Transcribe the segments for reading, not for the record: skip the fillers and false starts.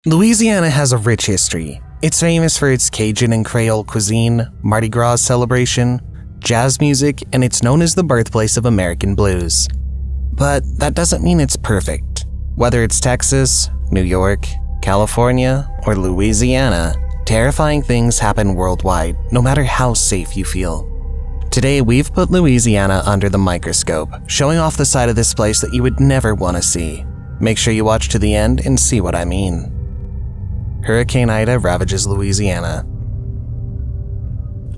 Louisiana has a rich history. It's famous for its Cajun and Creole cuisine, Mardi Gras celebration, jazz music, and it's known as the birthplace of American blues. But that doesn't mean it's perfect. Whether it's Texas, New York, California, or Louisiana, terrifying things happen worldwide, no matter how safe you feel. Today, we've put Louisiana under the microscope, showing off the side of this place that you would never want to see. Make sure you watch to the end and see what I mean. Hurricane Ida ravages Louisiana.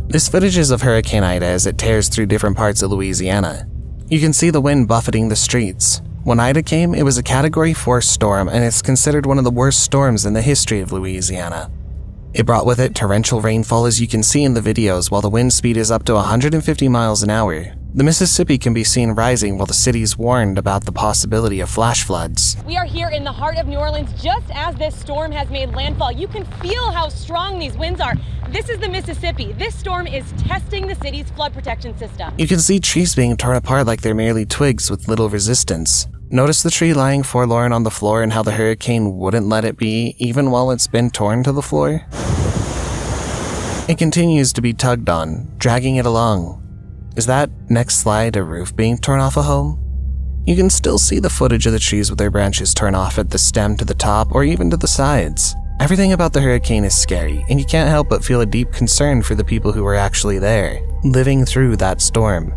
This footage is of Hurricane Ida as it tears through different parts of Louisiana. You can see the wind buffeting the streets. When Ida came, it was a Category 4 storm, and it's considered one of the worst storms in the history of Louisiana. It brought with it torrential rainfall, as you can see in the videos, while the wind speed is up to 150 miles an hour. The Mississippi can be seen rising while the city's warned about the possibility of flash floods. We are here in the heart of New Orleans just as this storm has made landfall. You can feel how strong these winds are. This is the Mississippi. This storm is testing the city's flood protection system. You can see trees being torn apart like they're merely twigs with little resistance. Notice the tree lying forlorn on the floor and how the hurricane wouldn't let it be, even while it's been torn to the floor? It continues to be tugged on, dragging it along. Is that next slide a roof being torn off a home? You can still see the footage of the trees with their branches torn off at the stem to the top or even to the sides. Everything about the hurricane is scary, and you can't help but feel a deep concern for the people who were actually there, living through that storm.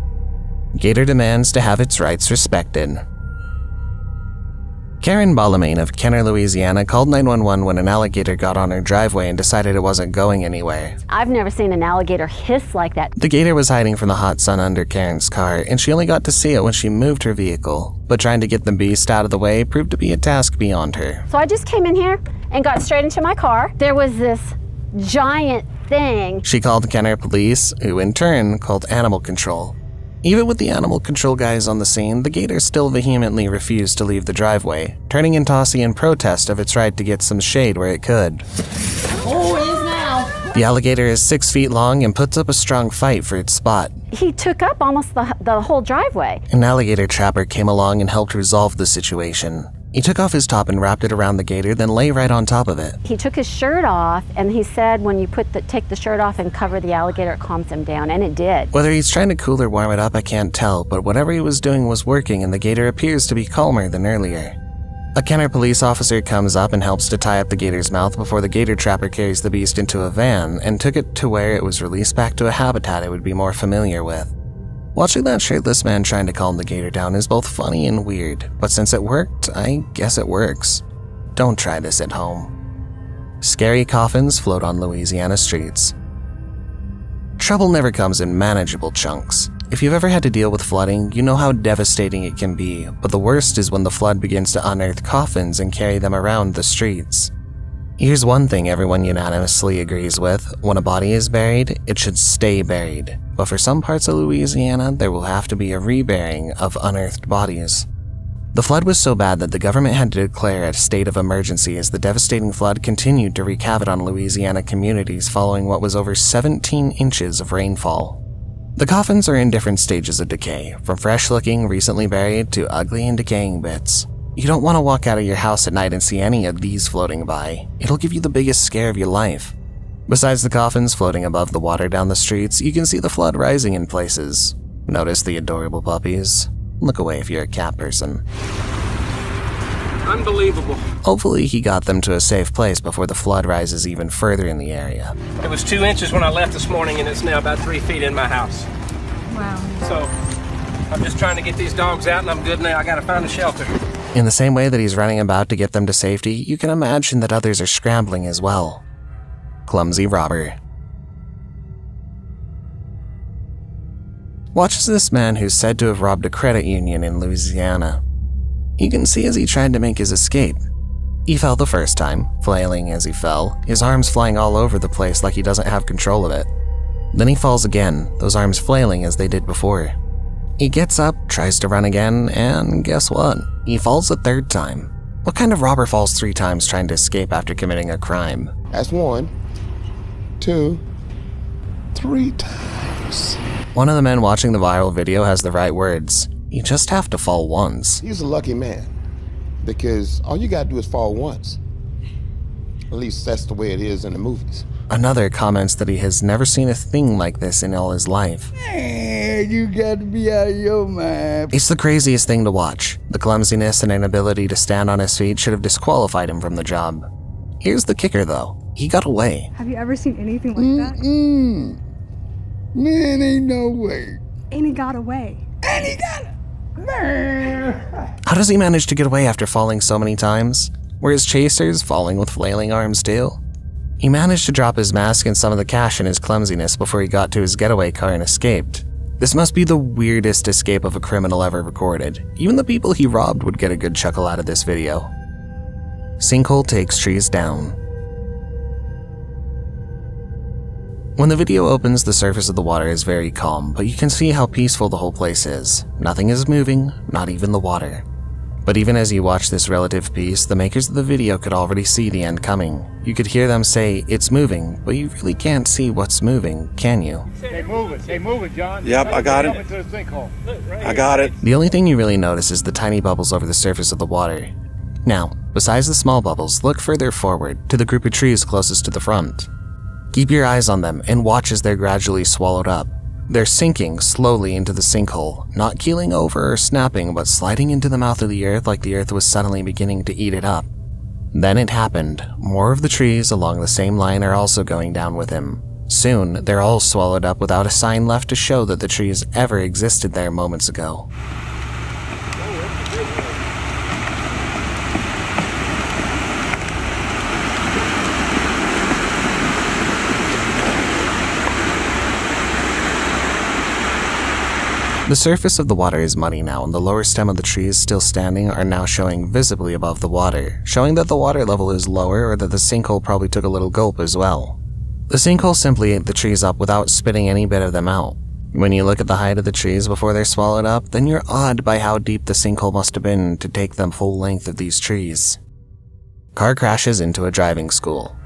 Gator demands to have its rights respected. Karen Balamain of Kenner, Louisiana called 911 when an alligator got on her driveway and decided it wasn't going anywhere. I've never seen an alligator hiss like that. The gator was hiding from the hot sun under Karen's car, and she only got to see it when she moved her vehicle. But trying to get the beast out of the way proved to be a task beyond her. So I just came in here and got straight into my car. There was this giant thing. She called Kenner police, who in turn called animal control. Even with the animal control guys on the scene, the gator still vehemently refused to leave the driveway, turning and tossing in protest of its right to get some shade where it could. Oh, it is now. The alligator is 6 feet long and puts up a strong fight for its spot. He took up almost the whole driveway. An alligator trapper came along and helped resolve the situation. He took off his top and wrapped it around the gator, then lay right on top of it. He took his shirt off, and he said when you take the shirt off and cover the alligator, it calms him down, and it did. Whether he's trying to cool or warm it up, I can't tell, but whatever he was doing was working, and the gator appears to be calmer than earlier. A Kenner police officer comes up and helps to tie up the gator's mouth before the gator trapper carries the beast into a van and took it to where it was released back to a habitat it would be more familiar with. Watching that shirtless man trying to calm the gator down is both funny and weird, but since it worked, I guess it works. Don't try this at home. Scary coffins float on Louisiana streets. Trouble never comes in manageable chunks. If you've ever had to deal with flooding, you know how devastating it can be, but the worst is when the flood begins to unearth coffins and carry them around the streets. Here's one thing everyone unanimously agrees with: when a body is buried, it should stay buried. But for some parts of Louisiana, there will have to be a reburying of unearthed bodies. The flood was so bad that the government had to declare a state of emergency as the devastating flood continued to wreak havoc on Louisiana communities following what was over 17 inches of rainfall. The coffins are in different stages of decay, from fresh-looking, recently buried, to ugly and decaying bits. You don't want to walk out of your house at night and see any of these floating by. It'll give you the biggest scare of your life. Besides the coffins floating above the water down the streets, you can see the flood rising in places. Notice the adorable puppies. Look away if you're a cat person. Unbelievable. Hopefully he got them to a safe place before the flood rises even further in the area. It was 2 inches when I left this morning, and it's now about 3 feet in my house. Wow. So I'm just trying to get these dogs out, and I'm good now. I gotta find a shelter. In the same way that he's running about to get them to safety, you can imagine that others are scrambling as well. Clumsy robber. Watch as this man who's said to have robbed a credit union in Louisiana. You can see as he tried to make his escape. He fell the first time, flailing as he fell, his arms flying all over the place like he doesn't have control of it. Then he falls again, those arms flailing as they did before. He gets up, tries to run again, and guess what? He falls a third time. What kind of robber falls 3 times trying to escape after committing a crime? That's 1, 2, 3 times. One of the men watching the viral video has the right words. You just have to fall once. He's a lucky man, because all you gotta do is fall once. At least that's the way it is in the movies. Another comments that he has never seen a thing like this in all his life. Man, you got to be out of your mind. It's the craziest thing to watch. The clumsiness and inability to stand on his feet should have disqualified him from the job. Here's the kicker though, he got away. Have you ever seen anything like that? Man, ain't no way. And he got away. And he got it. Man. How does he manage to get away after falling so many times? Were his chasers falling with flailing arms too? He managed to drop his mask and some of the cash in his clumsiness before he got to his getaway car and escaped. This must be the weirdest escape of a criminal ever recorded. Even the people he robbed would get a good chuckle out of this video. Sinkhole takes trees down. When the video opens, the surface of the water is very calm, but you can see how peaceful the whole place is. Nothing is moving, not even the water. But even as you watch this relative peace, the makers of the video could already see the end coming. You could hear them say, "It's moving," but you really can't see what's moving, can you? They move it, John. Yep, I got it. I got it. The only thing you really notice is the tiny bubbles over the surface of the water. Now, besides the small bubbles, look further forward, to the group of trees closest to the front. Keep your eyes on them and watch as they're gradually swallowed up. They're sinking slowly into the sinkhole, not keeling over or snapping, but sliding into the mouth of the earth like the earth was suddenly beginning to eat it up. Then it happened. More of the trees along the same line are also going down with him. Soon, they're all swallowed up without a sign left to show that the trees ever existed there moments ago. The surface of the water is muddy now, and the lower stem of the trees still standing are now showing visibly above the water, showing that the water level is lower or that the sinkhole probably took a little gulp as well. The sinkhole simply ate the trees up without spitting any bit of them out. When you look at the height of the trees before they're swallowed up, then you're awed by how deep the sinkhole must have been to take them full length of these trees. Car crashes into a driving school.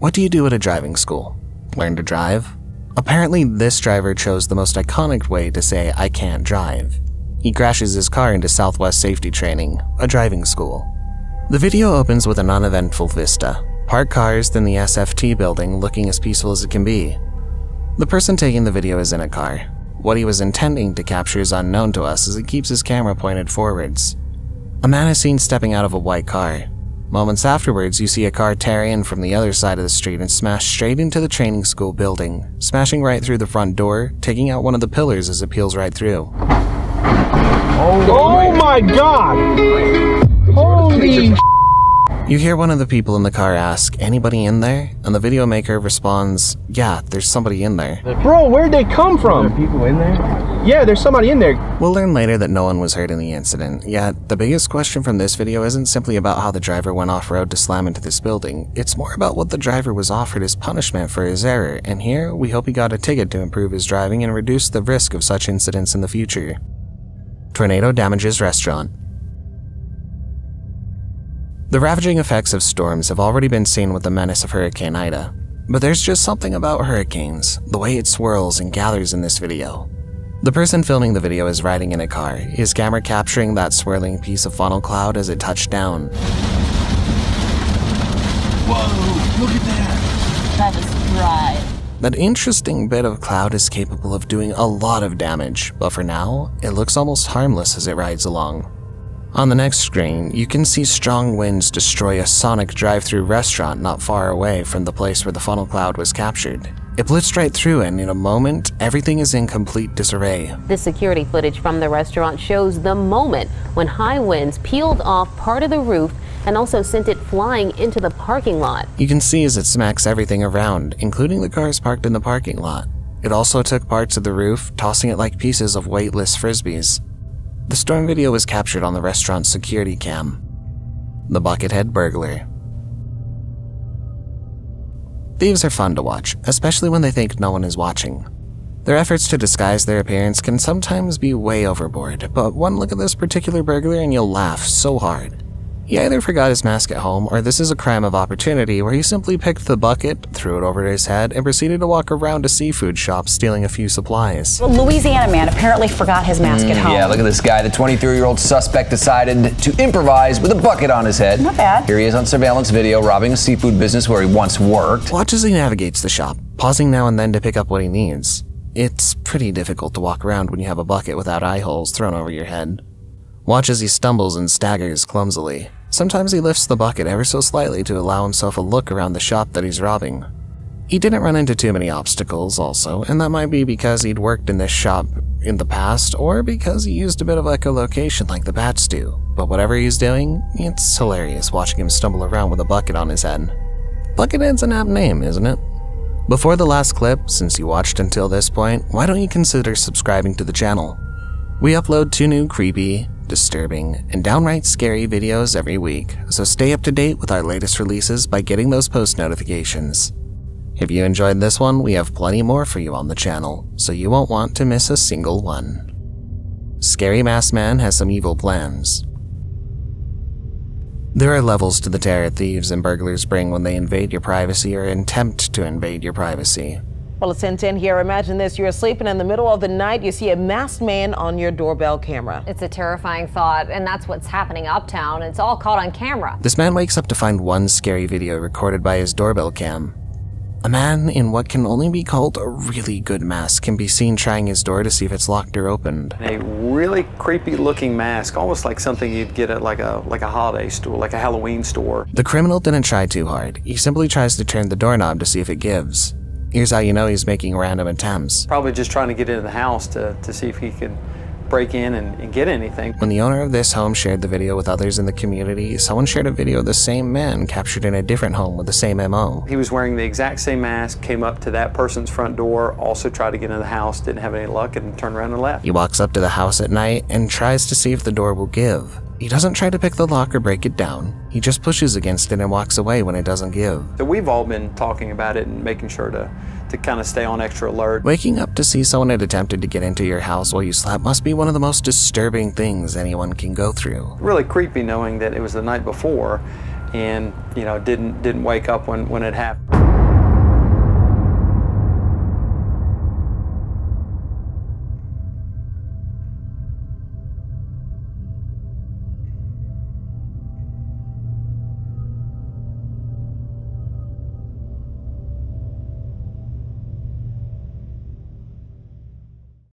What do you do at a driving school? Learn to drive? Apparently, this driver chose the most iconic way to say, "I can't drive." He crashes his car into Southwest Safety Training, a driving school. The video opens with an uneventful vista. Parked cars, then the SFT building looking as peaceful as it can be. The person taking the video is in a car. What he was intending to capture is unknown to us as he keeps his camera pointed forwards. A man is seen stepping out of a white car. Moments afterwards, you see a car tear in from the other side of the street and smash straight into the training school building, smashing right through the front door, taking out one of the pillars as it peels right through. Oh my God! Holy! You hear one of the people in the car ask, "Anybody in there?" And the video maker responds, "Yeah, there's somebody in there." Bro, where'd they come from? Are there people in there? Yeah, there's somebody in there. We'll learn later that no one was hurt in the incident, yet the biggest question from this video isn't simply about how the driver went off-road to slam into this building. It's more about what the driver was offered as punishment for his error, and here we hope he got a ticket to improve his driving and reduce the risk of such incidents in the future. Tornado damages restaurant. The ravaging effects of storms have already been seen with the menace of Hurricane Ida, but there's just something about hurricanes, the way it swirls and gathers in this video. The person filming the video is riding in a car, his camera capturing that swirling piece of funnel cloud as it touched down. Whoa, look at that! That is dry. That interesting bit of cloud is capable of doing a lot of damage, but for now, it looks almost harmless as it rides along. On the next screen, you can see strong winds destroy a Sonic drive-thru restaurant not far away from the place where the funnel cloud was captured. It blitzed right through, and in a moment, everything is in complete disarray. The security footage from the restaurant shows the moment when high winds peeled off part of the roof and also sent it flying into the parking lot. You can see as it smacks everything around, including the cars parked in the parking lot. It also took parts of the roof, tossing it like pieces of weightless frisbees. The storm video was captured on the restaurant's security cam. The Buckethead Burglar. Thieves are fun to watch, especially when they think no one is watching. Their efforts to disguise their appearance can sometimes be way overboard, but one look at this particular burglar and you'll laugh so hard. He either forgot his mask at home, or this is a crime of opportunity where he simply picked the bucket, threw it over his head, and proceeded to walk around a seafood shop stealing a few supplies. A Louisiana man apparently forgot his mask at home. Yeah, look at this guy. The 23-year-old suspect decided to improvise with a bucket on his head. Not bad. Here he is on surveillance video robbing a seafood business where he once worked. Watch as he navigates the shop, pausing now and then to pick up what he needs. It's pretty difficult to walk around when you have a bucket without eye holes thrown over your head. Watch as he stumbles and staggers clumsily. Sometimes he lifts the bucket ever so slightly to allow himself a look around the shop that he's robbing. He didn't run into too many obstacles also, and that might be because he'd worked in this shop in the past, or because he used a bit of echolocation like the bats do. But whatever he's doing, it's hilarious watching him stumble around with a bucket on his head. Buckethead's an apt name, isn't it? Before the last clip, since you watched until this point, why don't you consider subscribing to the channel? We upload 2 new creepy, disturbing, and downright scary videos every week, so stay up to date with our latest releases by getting those post notifications. If you enjoyed this one, we have plenty more for you on the channel, so you won't want to miss a single one. Scary Masked Man has some evil plans. There are levels to the terror thieves and burglars bring when they invade your privacy or attempt to invade your privacy. Well, it's 10:10 here. Imagine this. You're sleeping in the middle of the night. You see a masked man on your doorbell camera. It's a terrifying thought, and that's what's happening uptown. It's all caught on camera. This man wakes up to find one scary video recorded by his doorbell cam. A man in what can only be called a really good mask can be seen trying his door to see if it's locked or opened. A really creepy looking mask, almost like something you'd get at like a holiday store, like a Halloween store. The criminal didn't try too hard. He simply tries to turn the doorknob to see if it gives. Here's how you know he's making random attempts. Probably just trying to get into the house to see if he could break in and get anything. When the owner of this home shared the video with others in the community, someone shared a video of the same man captured in a different home with the same MO. He was wearing the exact same mask, came up to that person's front door, also tried to get into the house, didn't have any luck, and turned around and left. He walks up to the house at night and tries to see if the door will give. He doesn't try to pick the lock or break it down. He just pushes against it and walks away when it doesn't give. So we've all been talking about it and making sure to kind of stay on extra alert. Waking up to see someone had attempted to get into your house while you slept must be one of the most disturbing things anyone can go through. Really creepy knowing that it was the night before and, you know, didn't wake up when it happened.